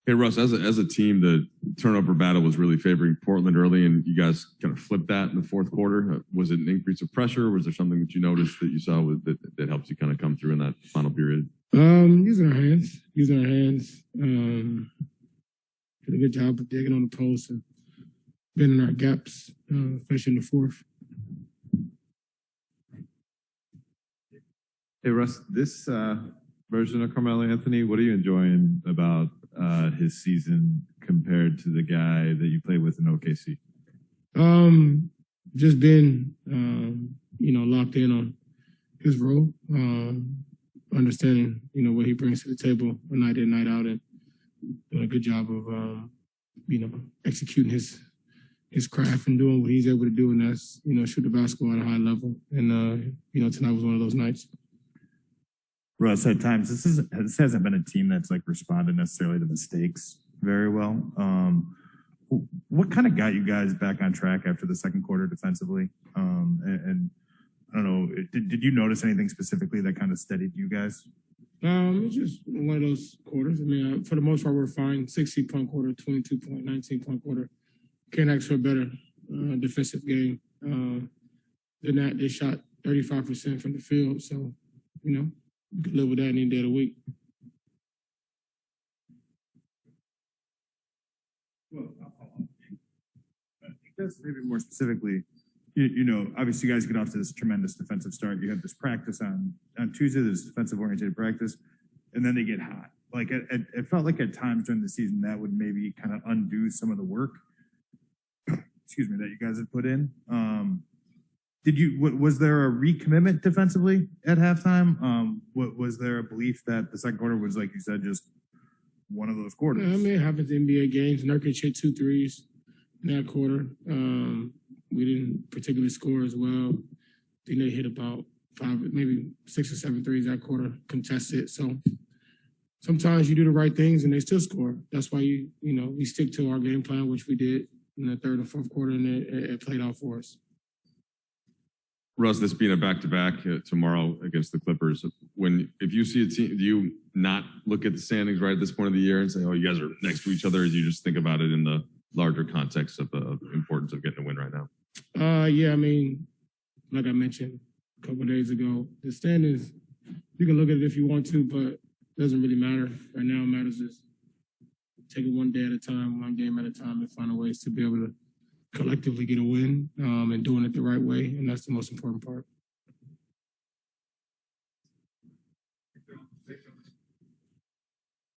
Hey, Russ, as a team, the turnover battle was really favoring Portland early, and you guys kind of flipped that in the fourth quarter. Was it an increase of pressure? Was there something that you noticed that you saw that helped you kind of come through in that final period? Using our hands. Did a good job of digging on the post and bending our gaps, especially in the fourth. Hey, Russ, this version of Carmelo Anthony, what are you enjoying about his season compared to the guy that you played with in OKC? Just being, locked in on his role, understanding, what he brings to the table night in, night out, and doing a good job of, executing his craft and doing what he's able to do, and that's, shoot the basketball at a high level. And, tonight was one of those nights. Russ, at times, this hasn't been a team that's like responded necessarily to mistakes very well. What kind of got you guys back on track after the second quarter defensively? And I don't know, did you notice anything specifically that kind of steadied you guys? It's just one of those quarters. I mean, for the most part, we're fine. 60-point quarter, 22-point, 19-point quarter. Can't ask for a better defensive game. Than that, they shot 35% from the field. So, you could live with that any day of the week. Well, I guess maybe more specifically, obviously you guys get off to this tremendous defensive start. You have this practice on Tuesday, this defensive-oriented practice, and then they get hot. Like, it felt like at times during the season that would maybe kind of undo some of the work, that you guys had put in. Was there a recommitment defensively at halftime? Was there a belief that the second quarter was, like you said, just one of those quarters? Yeah, I mean, it happens in NBA games. Nurkic hit 2 threes in that quarter. We didn't particularly score as well. I think they hit about 5, maybe 6 or 7 threes that quarter, contested. So sometimes you do the right things and they still score. That's why we stick to our game plan, which we did in the third and fourth quarter, and it played out for us. Russ, this being a back-to-back tomorrow against the Clippers, if you see a team, do you not look at the standings right at this point of the year and say, oh, you guys are next to each other, or do you just think about it in the larger context of the importance of getting a win right now? Yeah, I mean, like I mentioned a couple of days ago, the standings, you can look at it if you want to, but it doesn't really matter. Right now, it matters is take it one day at a time, one game at a time, and find ways to be able to collectively get a win and doing it the right way, and that's the most important part.